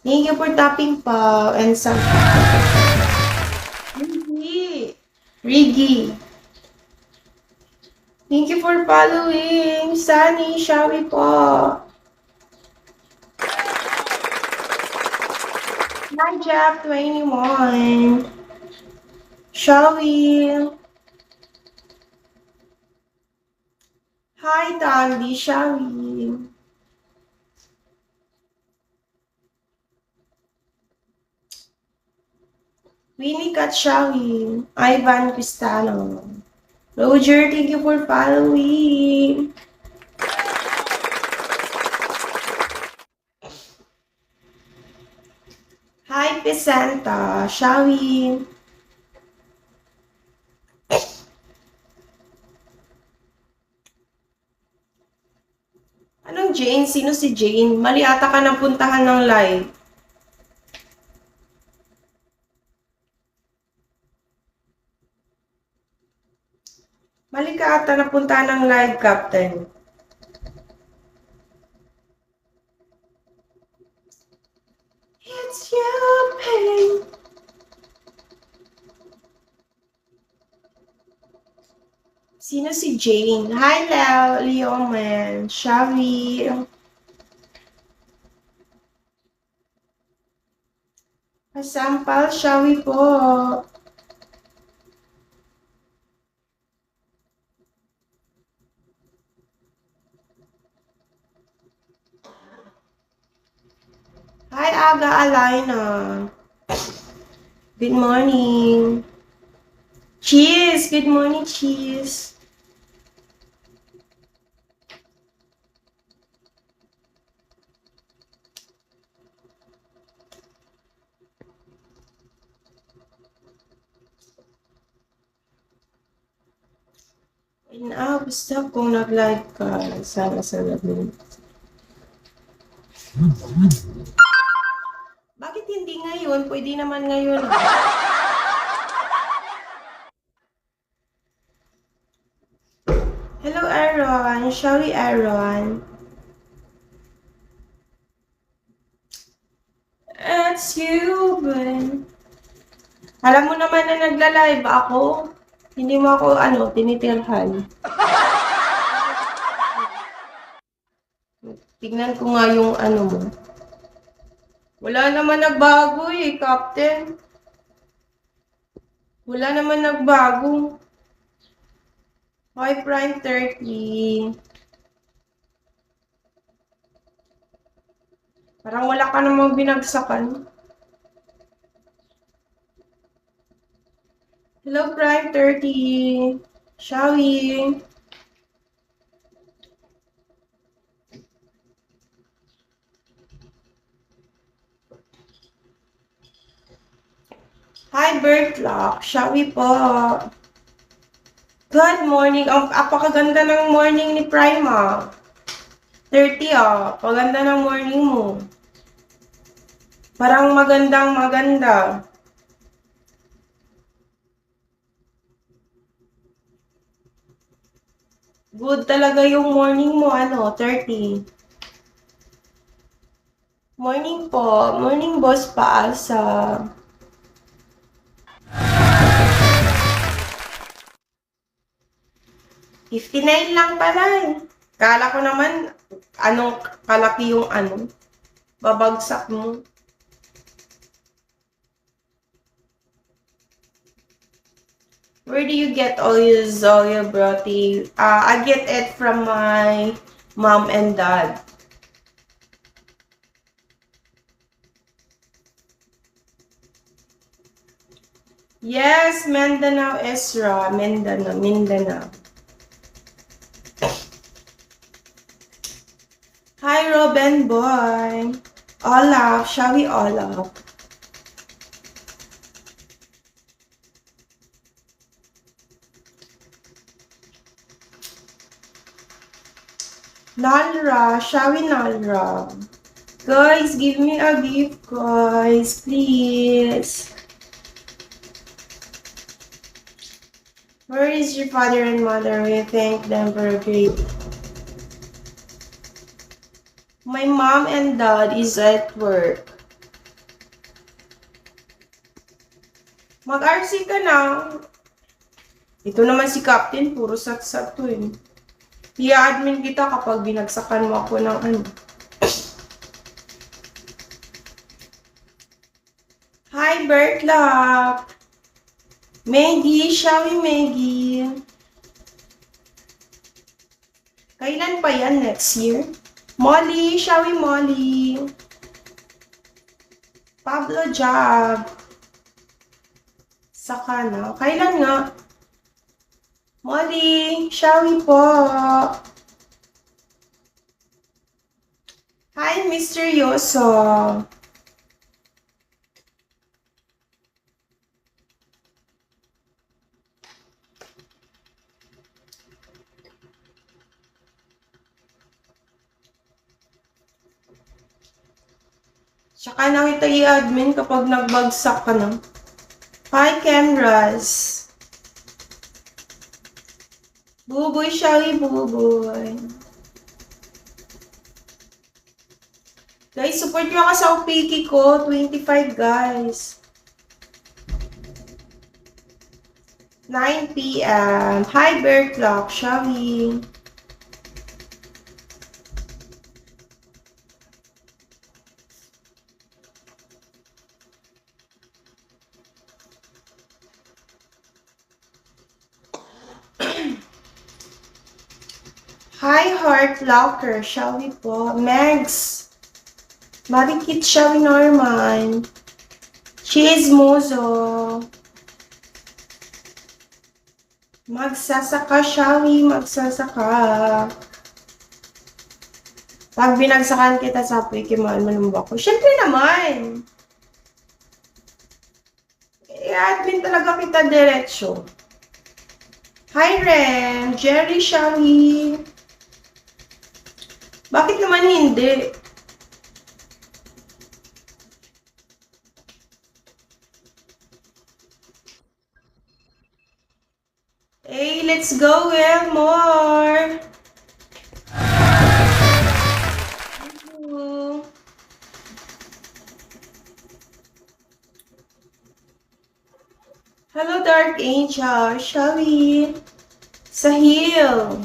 Thank you for tapping pa and some Rigi. Rigi. Thank you for following. Sunny, Shawi po. Hi, Jack 21. Shawi. Hi, Tandy, Shawi. Winnie Shawi. Ivan Cristano. Roger, thank you for following. Hi, Pisanta. Shawi. Anong Jane? Sino si Jane? Mali ata ka ng puntahan ng live. Mali ka ata napuntahan ng live, Captain. It's your pain. Sino si Jane? Hi, Leoman. Shavi. Kasampal, Shawi po. Hi, Aga Alina. Good morning. Cheese. Good morning, Cheese. Basta kung nag-live ka, sana sa labing. Bakit hindi ngayon? Pwede naman ngayon. Hello, Aaron. Shall we, Aaron? It's you, Ben. Alam mo naman na nagla-live ako. Hindi mo ako, tinitirhan. Tignan ko nga yung mo. Wala naman nagbago eh, Captain. Wala naman nagbago. Hi, Prime 30. Parang wala ka namang binagsakan. Hello, Prime 30. Shall we? Hi, Bertlock. Shall we po? Good morning. Ang apakaganda ng morning ni Prima. 30 Paganda ng morning mo. Parang magandang maganda. Good talaga yung morning mo, 30. Morning po. Morning, boss Paasa. $59 lang pala eh. Kala ko naman, anong kalaki yung babagsak mo. Where do you get all your Zoya broti? I get it from my mom and dad. Yes, Mindanao, Ezra. Mindanao. Hi, Robin boy. Olaf, shall we Olaf? Nalra, shall we Nalra? Guys, give me a gift, guys, please. Where is your father and mother? We thank them for a great. My mom and dad is at work. Mag-RC ka na. Ito naman si Captain, puro sat-sat to eh. I-admin kita kapag binagsakan mo ako ng ano. Hi, Bert Love. Maggie, shall we Maggie? Kailan pa yan? Next year? Molly, shall we Molly? Pablo Job. Saka na. Kailan nga? Molly, shall we po? Hi, Mr. Yoso. Tsaka na kita i-admin kapag nagbagsak ka na. Hi, Kenras. Buboy, shall buboy. Guys, support nyo ako sa Upiki ko. 25, guys. 9 p.m. Hi, Bear Clock. Shall we? Hi, Heart Locker. Shall we po? Megs. Marikit, shall we, Norman? Chismoso. Magsasaka, shall we? Magsasaka. Pag binagsakan kita sa Pokemon, manumba ko. Siyempre naman. I-admin talaga kita diretsyo. Hi, Ren. Jerry, shall we? Bakit naman hindi? Hey, let's go, Elmore! Hello, Dark Angel. Shall we? Sahil.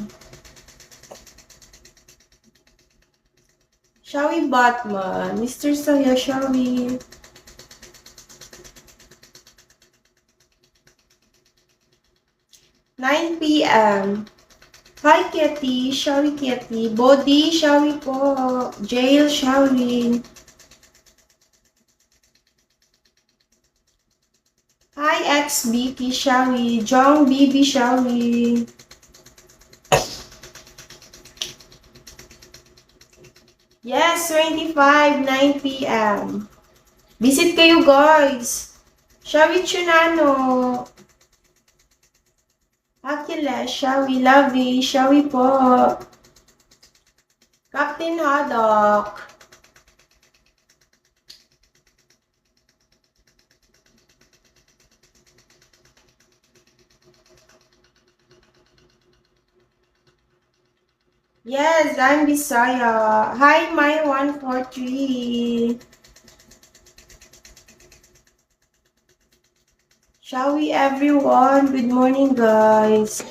Shall we, Batman? Mr. Sahil, shall we? Nine p.m. Hi, Kitty. Shall we, Kitty? Body, shall we po? Jail, shall we? Hi, XBP, shall we? Jong BB, shall we? Yes, 25, 9 p.m. Visit kayo, guys. Shall we, Chunano? Achilles, shall we? Lovey, shall we po? Captain Haddock. Yes, I'm Bisaya. Hi, my 143. Shall we, everyone? Good morning, guys.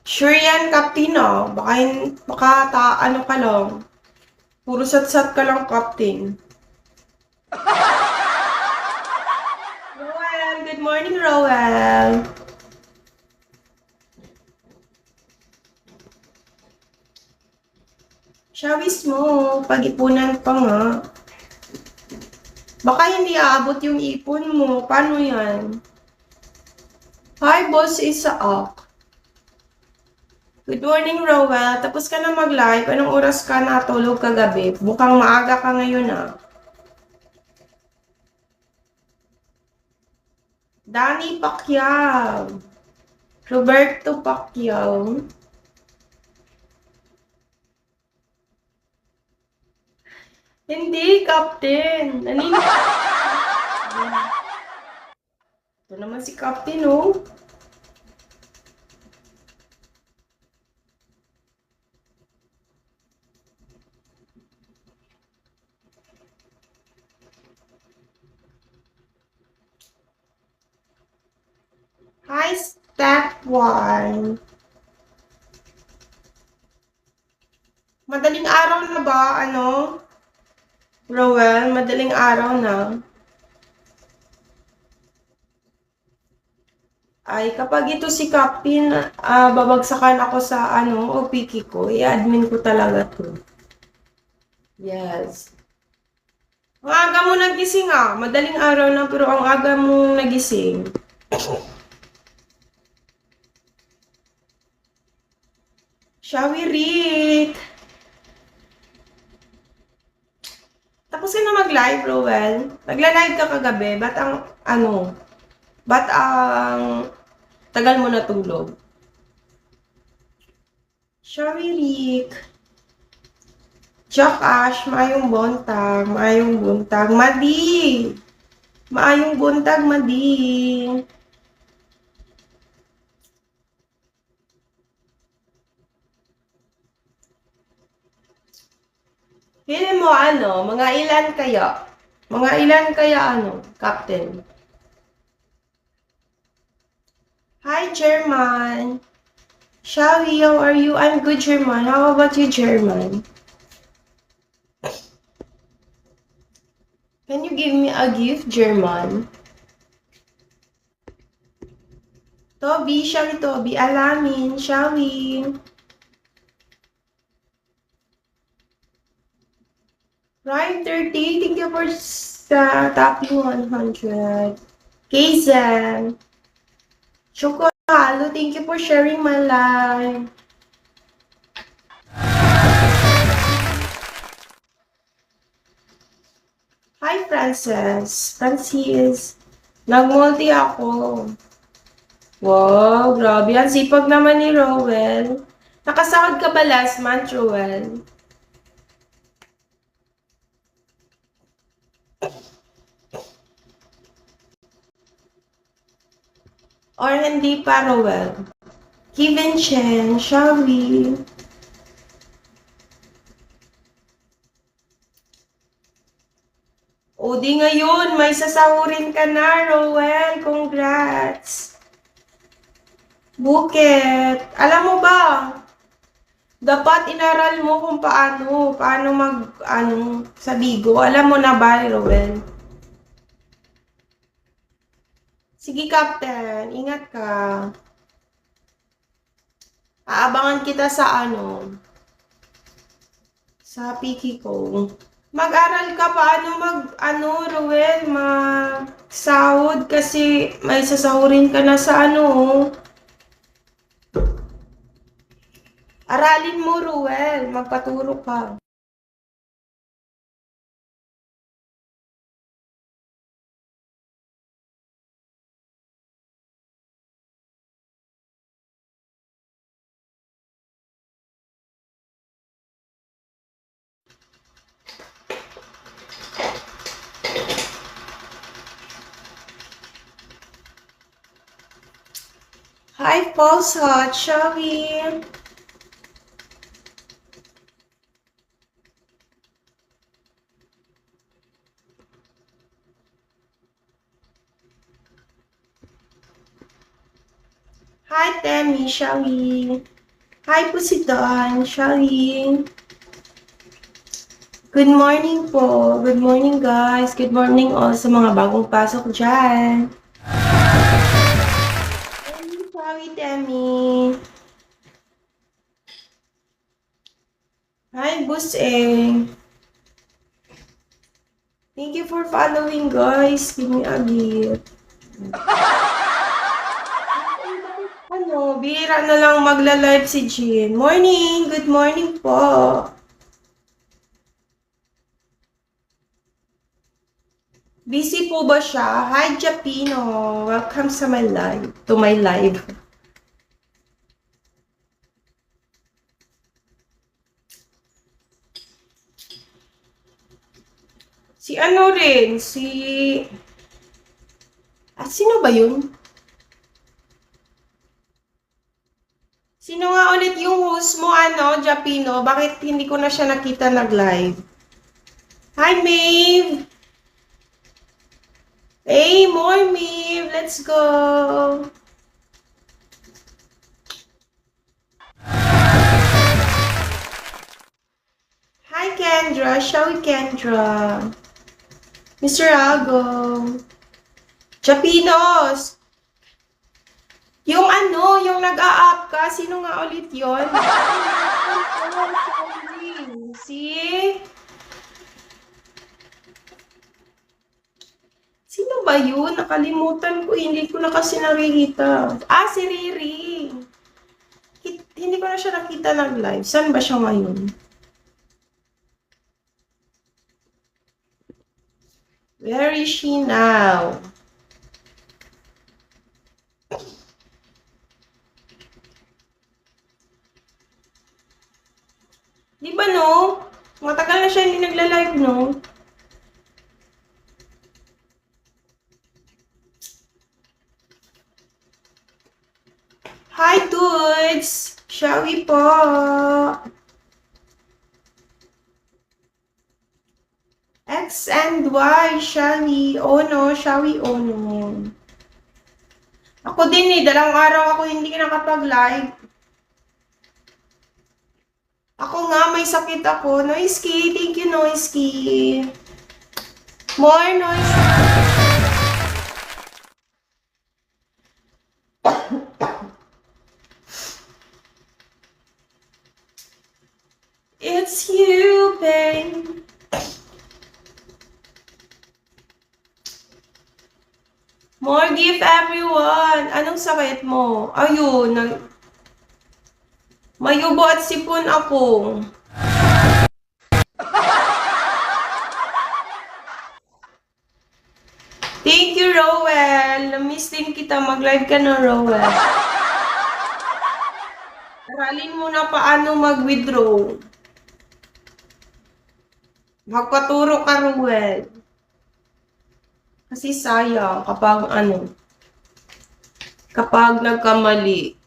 Sure yan, Captain, oh. Baka ano ka lang. Puro sat-sat ka lang, Captain. Roel, good morning, Roel. Shall we smoke? Pag-ipunan pa nga. Baka hindi aabot yung ipon mo. Paano yan? Hi, boss Isaak. Good morning, Roel. Tapos ka na mag-live. Anong oras ka natulog kagabi? Mukhang maaga ka ngayon, ah. Danny Pacquiao. Roberto Pacquiao. Hindi, Captain. Ito naman si Captain, oh. Hi, step 1. Madaling araw na ba, Rowel? Madaling araw na. Ay, kapag ito si Captain, babagsakan ako sa, OPK ko. I-admin ko talaga to. Yes. Ang aga mo nagising, Madaling araw na, pero ang aga mo nagising. Shawi Rick! Tapos ka na mag-live, Rowel? Nagla-live ka kagabi? Ba't ang tagal mo natulog? Shawi Rick! Jack Ash, maayong buntag, Madi! Maayong buntag, Madi! Pili mo mga ilan kaya? Mga ilan kaya Captain? Hi, German! Shawi, how are you? I'm good, German. How about you, German? Can you give me a gift, German? Toby, Shawi, Toby, alamin, Shawi. Ryan 30, thank you for tapping 100. Kaysen. Choco, halo, thank you for sharing my live. Hi, Francis. Nag-multi ako. Wow, grabe. Ang sipag naman ni Rowel. Nakasahod ka ba last month, Rowel? Or hindi pa, Rowel? Kevin Chen, shall we? O di ngayon, may sasahurin ka na, Rowel. Congrats. Buket. Alam mo ba, dapat inaral mo kung paano sa Bigo. Alam mo na ba, Rowel? Sige, Captain. Ingat ka. Aabangan kita sa sa Piki ko. Mag-aral ka Rowel, mag-sahod kasi may sasahurin ka na sa Aralin mo, Rowel. Magpaturo ka. Hi, False Hot, shall we? Hi, Temi, shall we? Hi, Pusitan, shall we? Good morning po. Good morning, guys. Good morning all sa mga bagong pasok dyan. Hi, Temi. Hi, Buseng. Thank you for following, guys. Give me a gift. Bihira na lang magla-live si Jean. Morning! Good morning po. Busy po ba siya? Hi, Japino. Welcome sa my live. To my live. Si ano rin, sino ba yun? Sino nga ulit yung host mo, Japino? Bakit hindi ko na siya nakita nag-live? Hi, Maeve! Hey, more Maeve! Let's go! Hi, Kendra! Shall we, Kendra? Mr. Ago! Japinos! Yung yung nag-a-up ka, sino nga ulit yun? See? Sino ba yun? Nakalimutan ko, hindi ko na kasi nakikita. Si Riri. Hindi ko na siya nakita nag-live. Saan ba siya ngayon? Where is she now? Di ba no? Matagal na siya hindi nagla-live, no? Hi, dudes! Shall we po? X and Y, shall we? Oh no, shall we? Oh no. Ako din dalawang araw ako hindi nakapag-live. Ako nga, may sakit ako. Noisky, thank you, Noisky. More Noisky. It's you, babe. More gift, everyone. Anong sakit mo? Ayun, mayubo at sipon ako. Thank you, Rowell. Na-miss din kita. Mag-live ka na, Rowell. Aralin mo na paano mag-withdraw. Magpaturo ka, Rowell. Kasi sayang kapag nagkamali.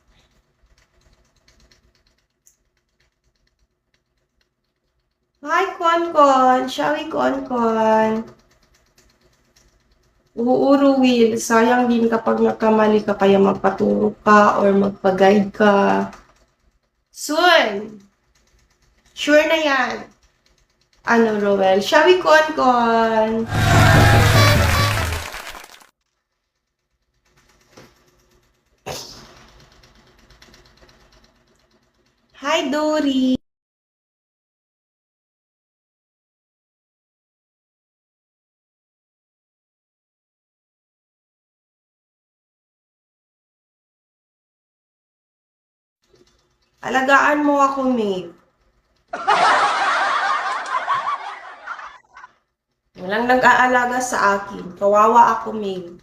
Hi, Konkon. Shall we, Konkon? Will. Sayang din kapag nagkamali ka, kaya magpaturo ka or magpa-guide ka. Soon. Sure na yan. Rowell? Shall we, Konkon? Hi, Dory. Alagaan mo ako, Maeve. Walang nag-aalaga sa akin. Kawawa ako, Maeve.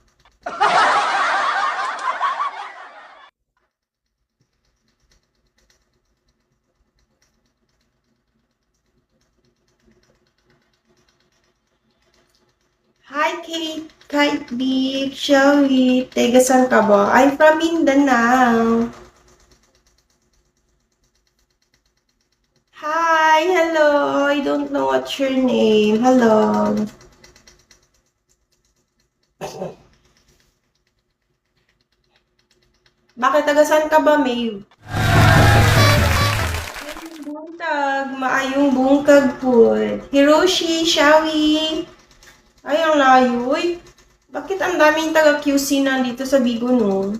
Hi, Kate Beach, shall we? Taga saan ka ba? I'm from Mindanao. Hi, hello. I don't know what's your name. Hello. Bakit taga saan ka ba, Maeve? Buntag, maayong bungkag po. Hiroshi, shall we? Ay, ang layo. Uy, bakit ang daming taga QC nandito sa Bigo, no?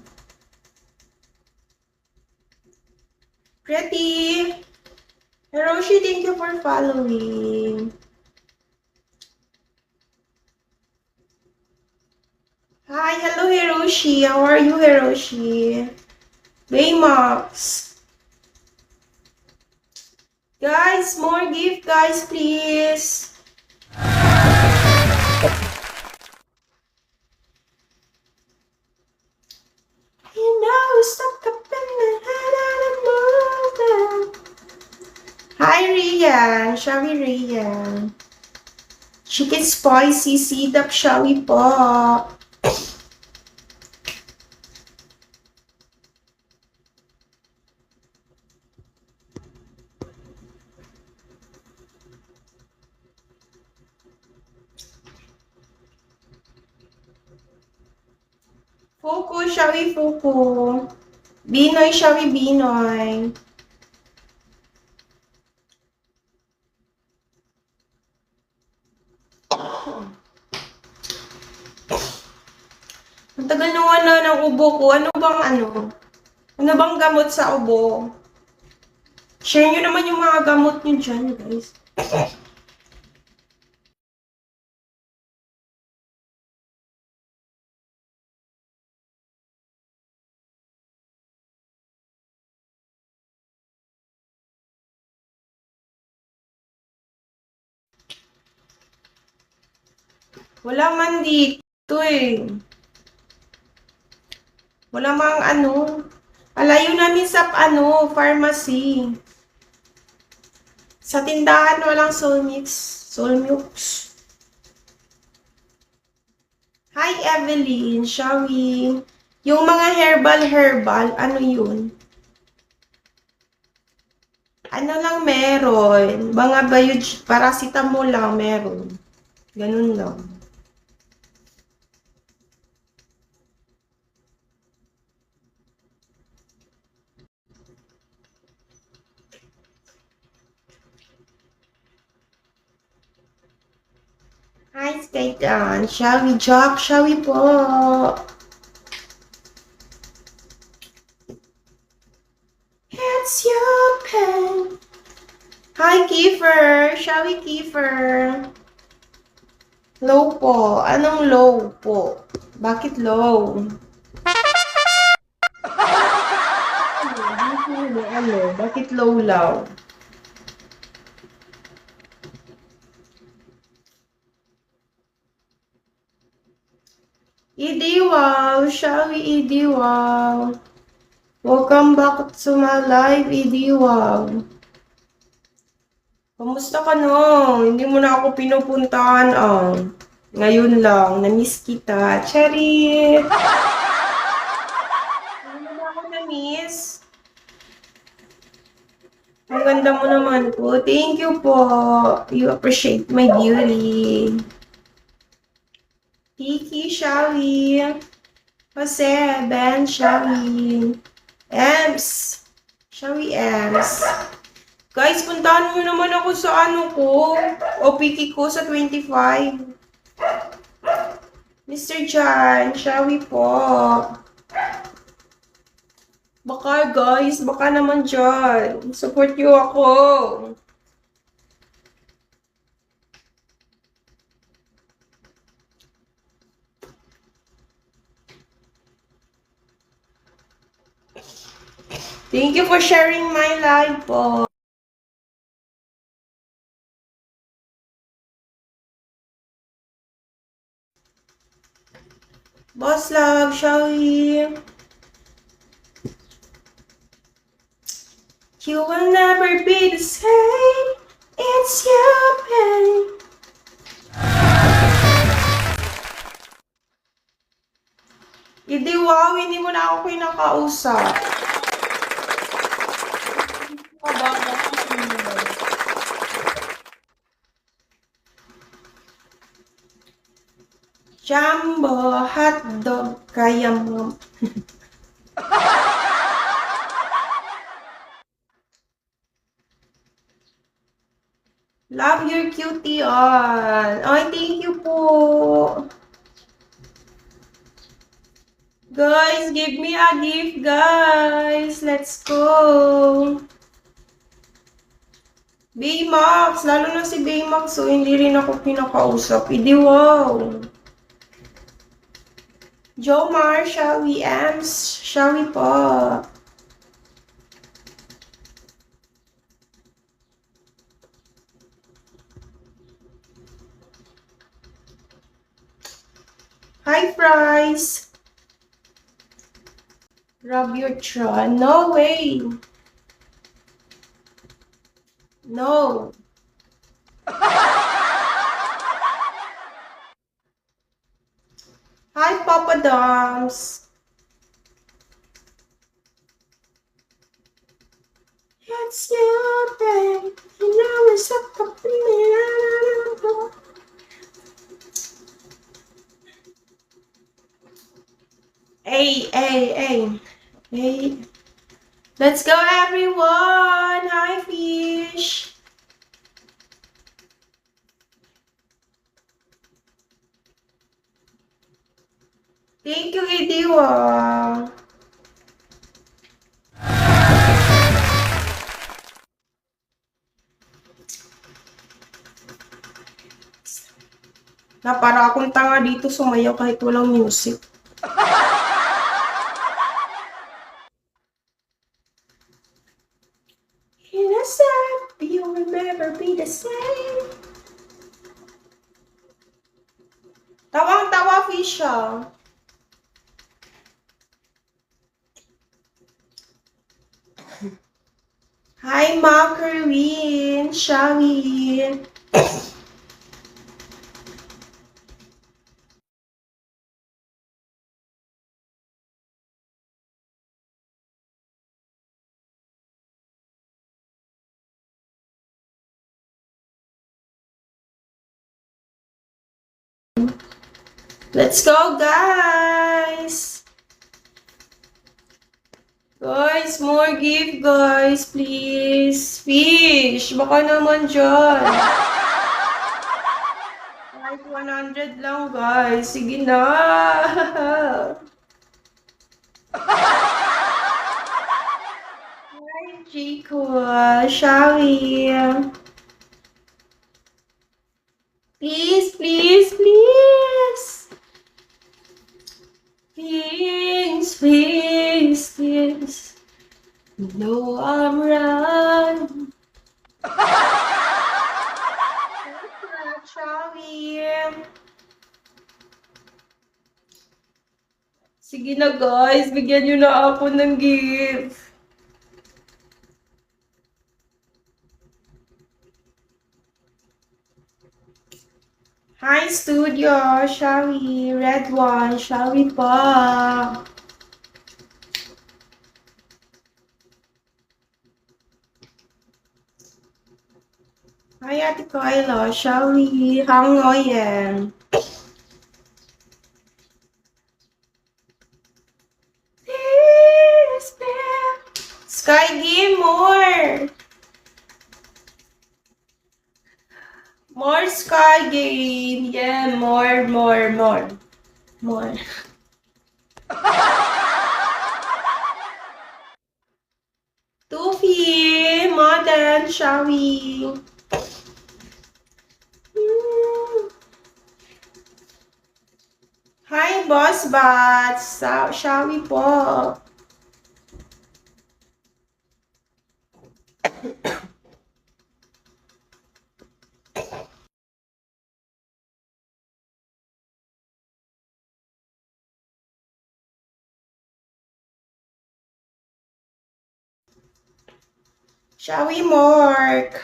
Pretty. Hiroshi, thank you for following. Hi, hello Hiroshi. How are you, Hiroshi? Baymax. Guys, more gift, guys, please. You know, stuck up in the head of the mountain. Hi, Rian. Shall we, Rian? Chicken spicy sidap shawi po. Fuku shawi fuku. Binoy shawi binoy. Ang tagal na wala ng ubo ko. Ano bang gamot sa ubo? Share nyo naman yung mga gamot nyo dyan, guys. Wala man dito eh. Wala mang Alayo namin sa pharmacy. Sa tindahan walang Solmux. Hi Evelyn, shall we? Yung mga herbal, ano yun? Ano lang meron? Mga paracetamol lang meron. Ganun lang. Hi, Skaitan. Shall we, Jock? Shall we po? It's your pen. Hi, Kiefer. Shall we, Kiefer? Low po. Anong low po? Bakit low? Bakit low lang? Idiwaw, shall we Idiwaw? Welcome back to my live, Idiwaw. Kamusta ka no? Hindi mo na ako pinupuntahan, Ngayon lang, na-miss kita. Charit! Hindi mo na ako na-miss. Ang ganda mo naman po. Thank you po. You appreciate my beauty. Tiki, shall we? Jose, Ben, shall we? Ems. Shall we, Ems? Guys, puntahan nyo naman ako sa Piki ko sa 25. Mr. John, shall we po? Baka guys, baka naman dyan. Support nyo ako. Thank you for sharing my live po. Boss love, shall we? You will never be the same. It's your pain. Wow, hindi mo na ako pinakausap. Jumbo hotdog kaya mo. Love your cutie on. Ay, thank you po. Guys, give me a gift, guys. Let's go. Baymax. Lalo na si Baymax. So, hindi rin ako pinakausap. Wow. Jomar, shall we, Ems? Shall we po? Hi, Fries. Rub your tron. No way. No. Hi, Papa Doms. It's your day, and now it's up to me. Hey. Let's go, everyone. Hi, Fish. Thank you, Idiwa. Na para akong tanga dito sumayaw kahit walang music. In a sad, you'll never be the same. Tawang-tawa, Fisha. Hi, Ma Kerwin. Shawi. Let's go, guys. Guys, more gift, guys, please. Fish, baka naman dyan. Kahit 100 lang, guys. Sige na. Hi, Chico. Shawi. Please, please, please. Please, please, please. No, I'm right. Shawi. Sige na, guys. Bigyan nyo na ako ng gift. Hi, studio. Shall we? Red one. Shall we pa? Hi, Ate Kyla. Shall we? Hangoyen. Sky, give more. More Sky game. Yeah, more. Tufi, modern, shall we? Hi, Boss Bats. Shall we po? Shall we, Mark?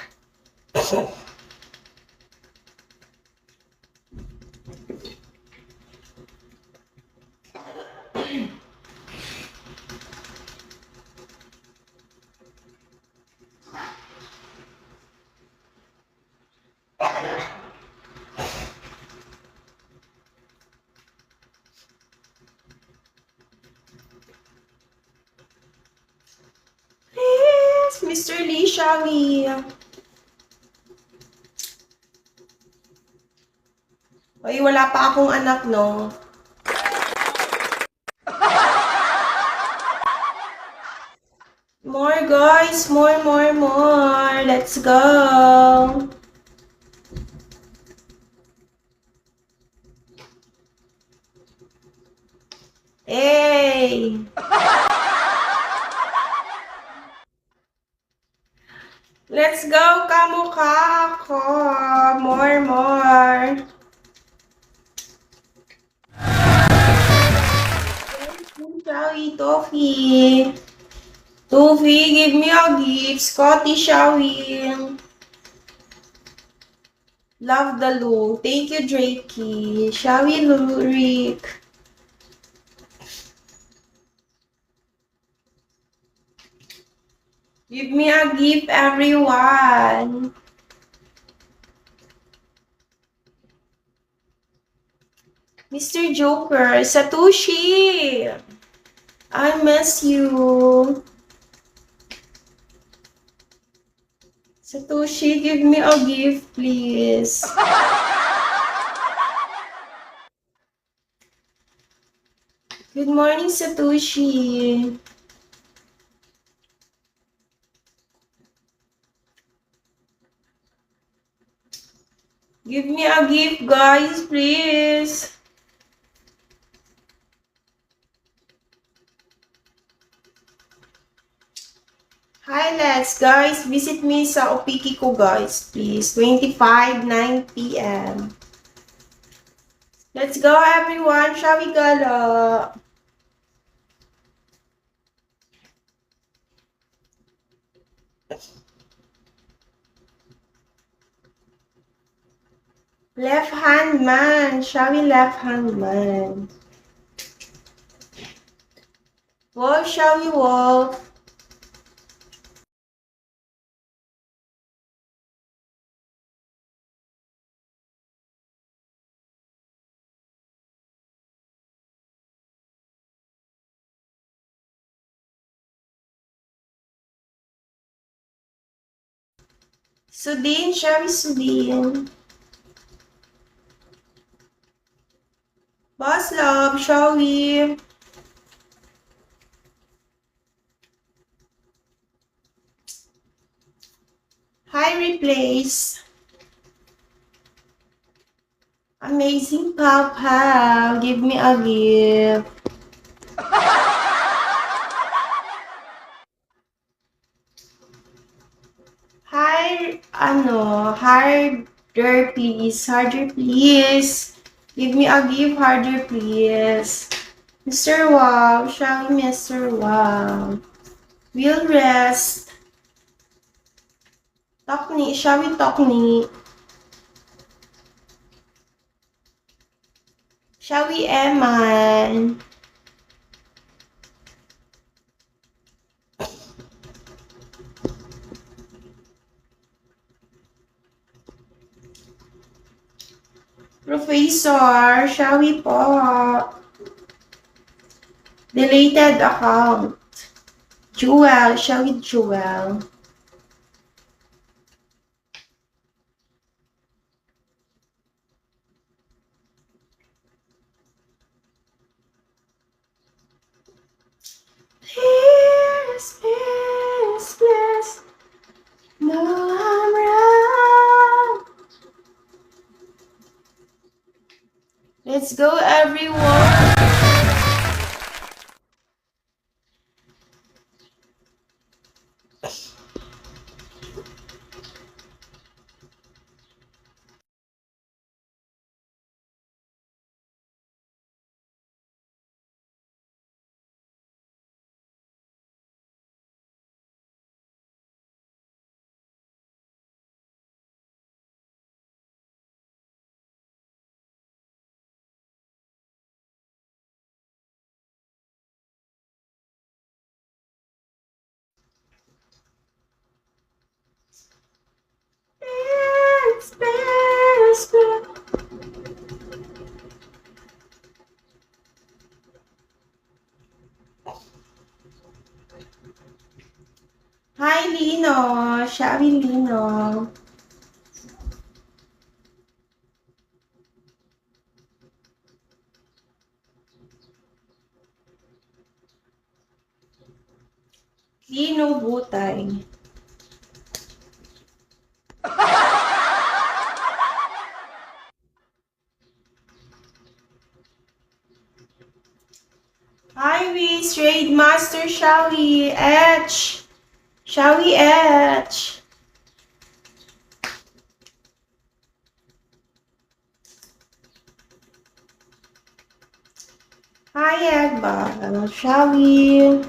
Yes, Mr. Lee, shall we? Ay, wala pa akong anak, no? More, guys. More. Let's go. Hey. Let's go, kamukha ako. More. Shawi, Tofi, give me a gift. Scotty, Shawi. Love the look. Thank you, Drakey. Shawi, Rick. Give me a gift, everyone. Mr. Joker, Satoshi, I miss you. Satoshi, give me a gift, please. Good morning, Satoshi. Give me a gift, guys, please. Highlights, guys. Visit me sa Opiki ko, guys, please. 25, 9 p.m. Let's go, everyone. Shall we gala? Left hand man. Shall we left hand man? Wolf, shall we wolf? Sudin, shall we Sudin? Boss love, shall we? Hi, replace. Amazing Papa, give me a gift. Hi, harder please, harder please. Give me a gift, harder please. Mr. Wow, shall we, Mr. Wow? We'll rest. Talk ni, shall we talk ni? Shall we, Eman? Professor, shall we po? Deleted account. Jewel, shall we, Jewel? Please, please, please. No, I'm wrong. Let's go, everyone. Please, please, please. Hi, Lino. Shall we, Lino? Lino Butay. Hi, we Trade Master, shall we? Etch. Shall we etch? Hi, Agba. Shall we?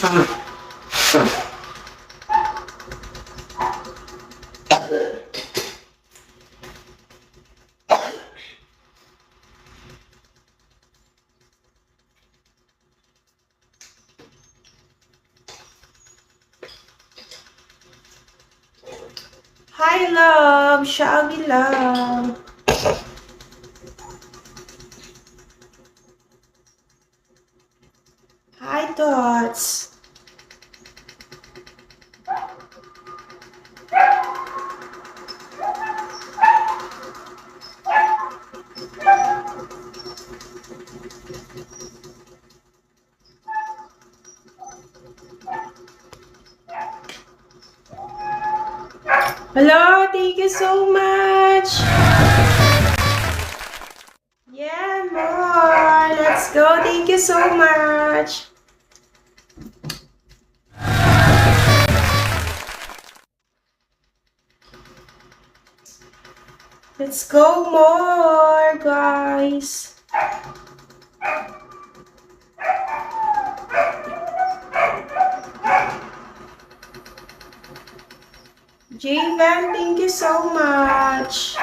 Hi, love. Shaggy love. Hi, Tots. Hello, thank you so much. Yeah, more. Let's go. Thank you so much. Let's go more, guys. Javen, thank you so much.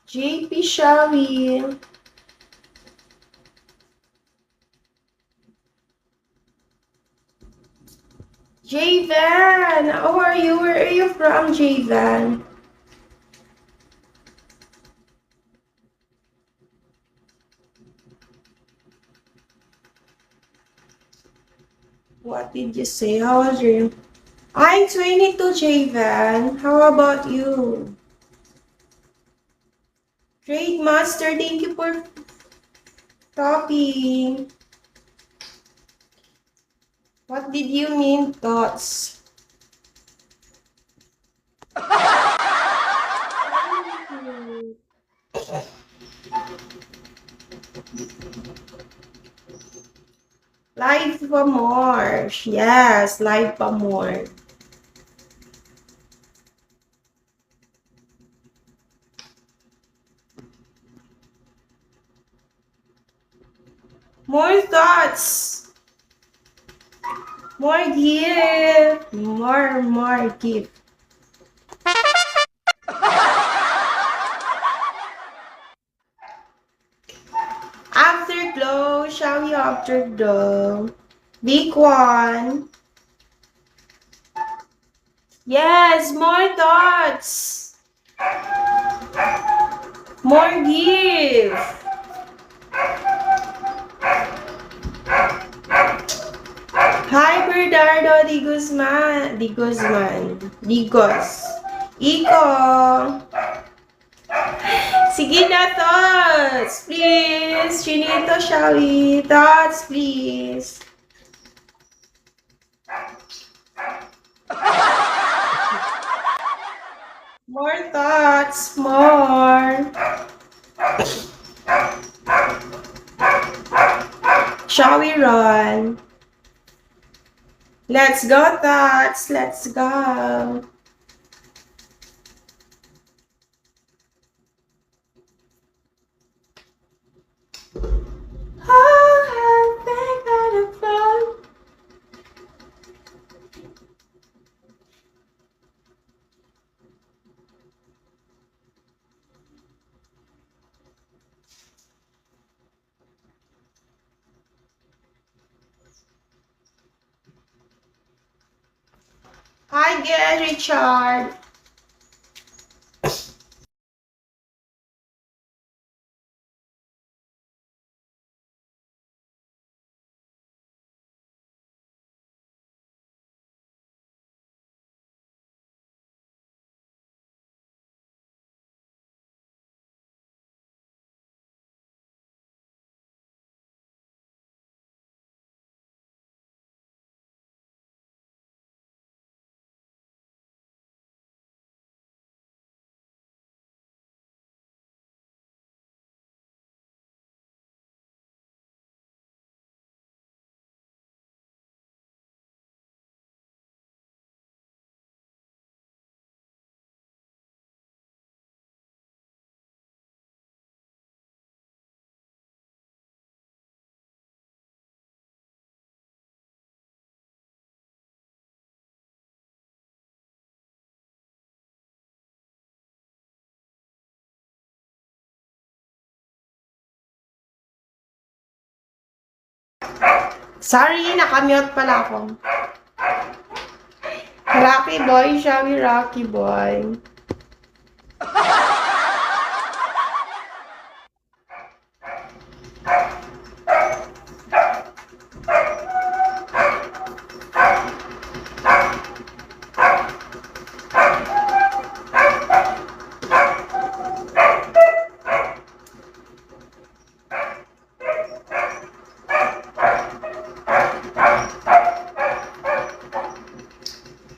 JP Shawi. Javen, how are you? Where are you from, Javen? What did you say? How was your... I'm 22, Javen. How about you? Great Master, thank you for talking. What did you mean, thoughts? Live pa more. Yes, live pa more. More thoughts. More gift. More gift. Afterglow. Shall we afterglow? Big one. Yes, more thoughts. More gift. Hi, Bernardo Di Guzman. Digos. Iko. Sige na, thoughts, please. Chinito, shall we? Thoughts, please. More thoughts, more. Shall we run? Let's go, thoughts. Let's go. Hi, again, Richard. Sorry, nakamute pala ako. Rocky boy, shall we Rocky boy?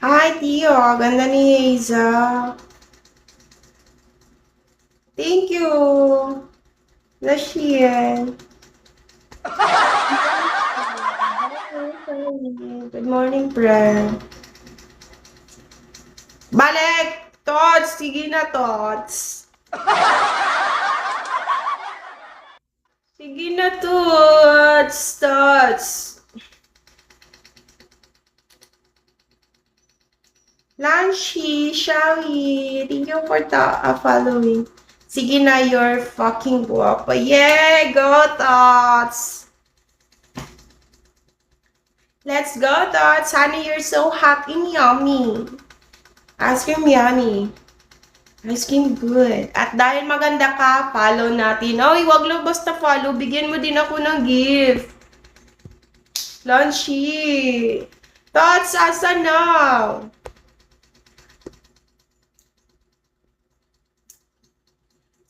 Hi, Tio. Ganda ni Hazel. Thank you. Lashian. Good morning, friend. Balik! Tots! Sige na, Tots. Sige na, Tots. Tots. Lanshi, Shawi, thank you for following. Sige na, you're fucking guapa. Yeah, go, Tots. Let's go, Tots. Honey, you're so hot and yummy. Ice cream yummy. Ice cream good. At dahil maganda ka, follow natin. Oy, wag lang basta follow. Bigyan mo din ako ng gift. Lanshi. Tots, asa now?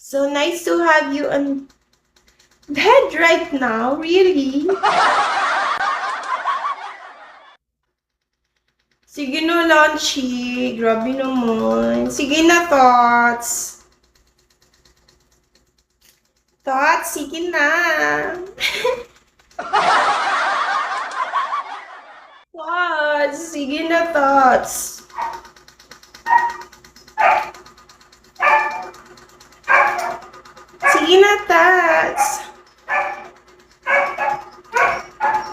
So nice to have you on bed right now. Really? Sige na, Lanchi. Grabe naman. Sige na, Tots. Tots, sige na. Tots, sige na, Tots. Sige na, Tots.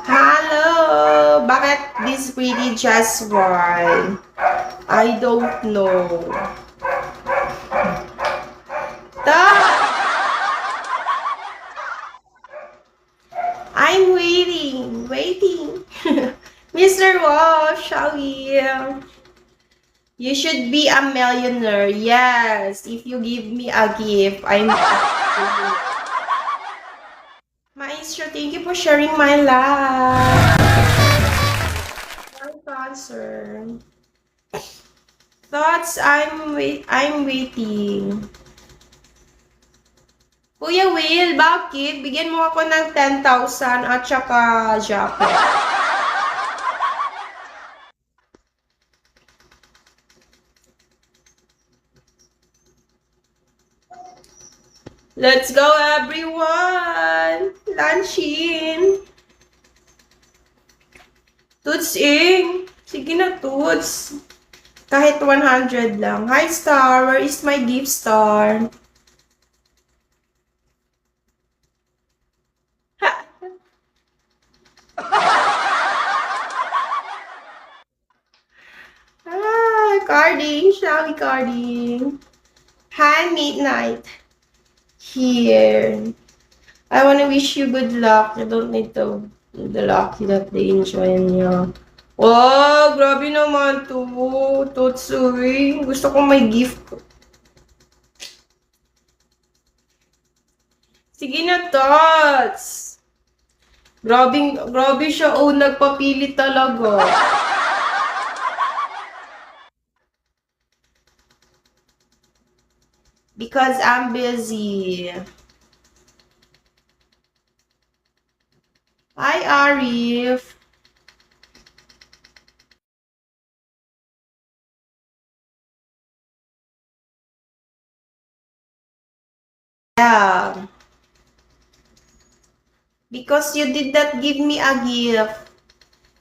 Hello. Bakit this pretty just why? I don't know. Tots. I'm waiting. Mr. Wolf, shall we? You should be a millionaire. Yes, if you give me a gift, I'm Maestro, thank you for sharing my life. My concern. Thoughts, I'm waiting. Kuya Will, bakit? Bigyan mo ako ng 10,000 at saka jacket. Let's go, everyone! Lanshin! Toots-ing! Sige na, Toots. Kahit 100 lang. Hi, Star! Where is my gift, Star? Carding! Shall we carding? Hi, Midnight. Here. I want to wish you good luck. You don't need to do the lucky that they enjoy niya. Oh, grabe naman to. Totsuy. Gusto ko may gift ko. Sige na, Tots. Grabe siya. Oh, nagpapili talaga. Because I'm busy. Hi, Arif. Yeah. Because you did not give me a gift.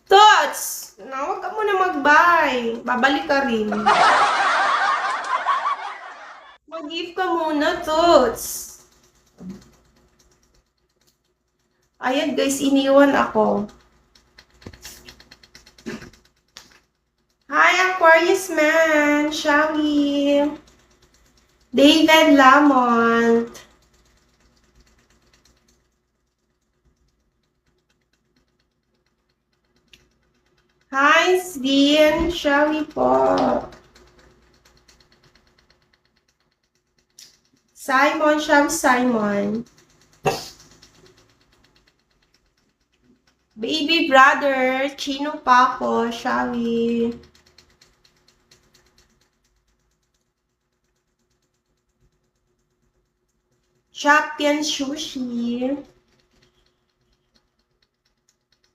Tots! Huwag ka muna mag-buy. Babalik ka rin. Mag-gift ka muna, Tots. Ayan, guys, iniwan ako. Hi, Aquarius man. Shall we? David Lamont. Hi, Dean. Shall we po? Simon, shall we, Simon? Baby brother, Chino Paco, shall we? Champion Sushi.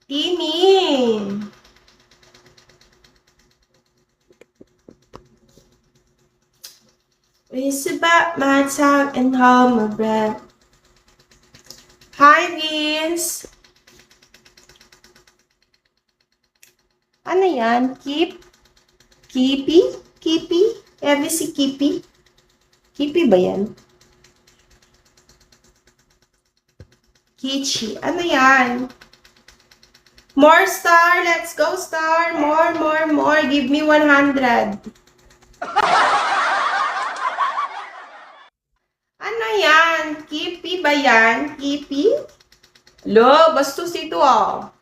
Timmy. It's about my time and hold my breath. Hi, Vince. Ano yan? Kipi? Kipi? Ever si Kipi? Kipi ba yan? Kichi. Ano yan? More star. Let's go, star. More, more, more. Give me 100. Ano yan? Kipi ba yan? Kipi? Lo, bastos ito ah.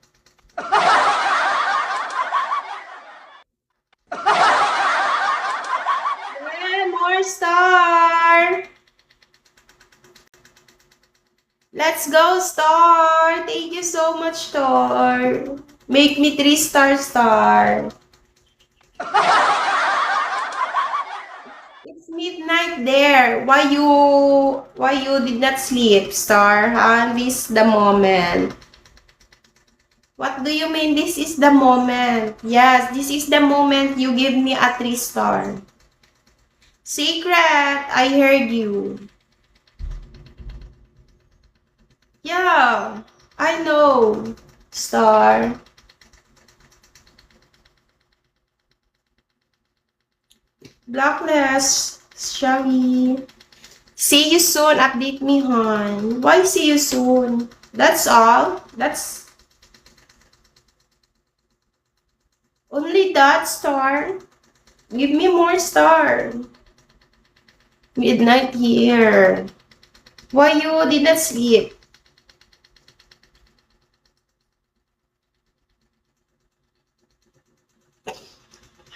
Yeah, more star. Let's go, star. Thank you so much, star. Make me 3 star. It's midnight there. Why you did not sleep, star? Huh? This the moment. What do you mean this is the moment? Yes, this is the moment you give me a 3 star. Secret, I heard you. Yeah, I know, star. Blacklist, shall we? See you soon, update me, hon. Why see you soon? That's all? That's only that, star? Give me more star. Midnight here. Why you did not sleep?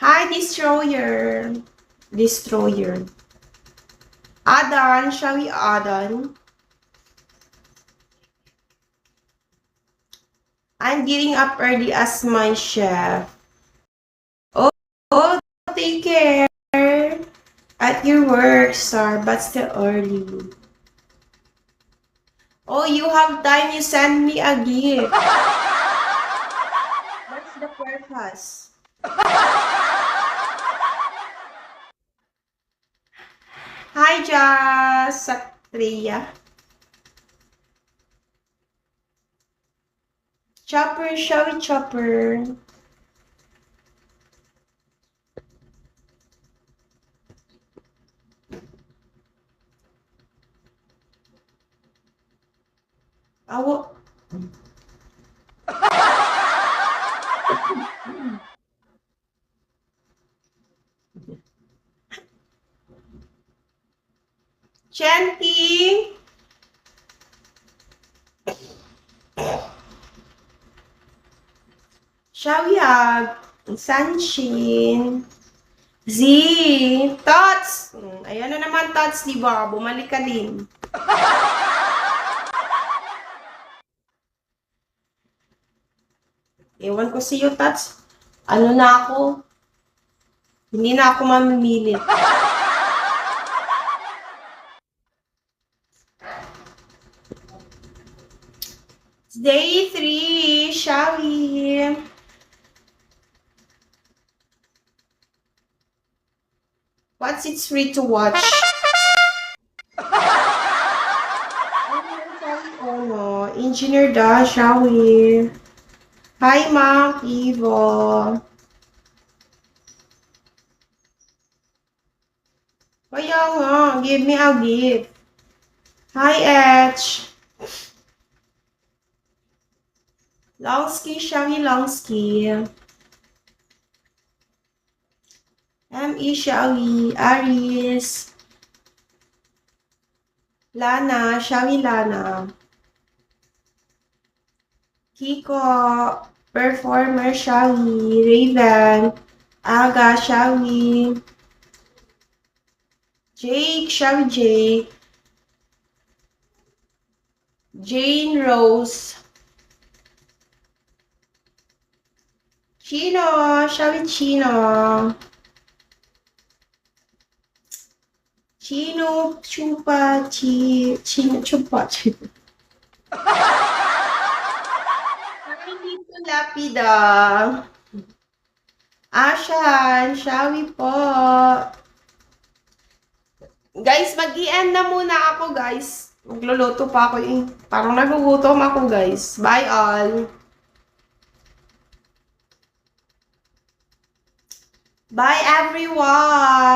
Hi, Destroyer. Destroyer. Adan, shall we, Adan? I'm getting up early as my chef. Oh, take care. At your work, star, but still early. Oh, you have time, you send me a gift. What's the purpose? Hi, Jazz Satria. Chopper, shall we, Chopper? Awo. Chanty. Shall we have Sunshine? Z. Tots. Ayan na naman, Tots, di ba? Bumalik ka din. Ewan ko sa iyo, Tots. Ano na ako? Hindi na ako mamimilit. Day 3, shall we? What's it free to watch? Oh no, Engineer Da, shall we? Hi, Ma'am Evo. Kaya nga, give me a gift. Hi, Etch. Longsky, shall we, Longsky? M.E. shall we? Aries. Lana, shall we, Lana? Kiko. Performer, shall we? Raven. Aga, shall we? Jake, shall we, Jake? Jane Rose. Chino, shall we, Chino? Chino, Chupa, Chino, Chupa, Chino. Dito lapida. Ashan, shall we po? Guys, mag-i-end na muna ako, guys. Magluluto pa ako eh. Parang nagugutom ako, guys. Bye all. Bye everyone.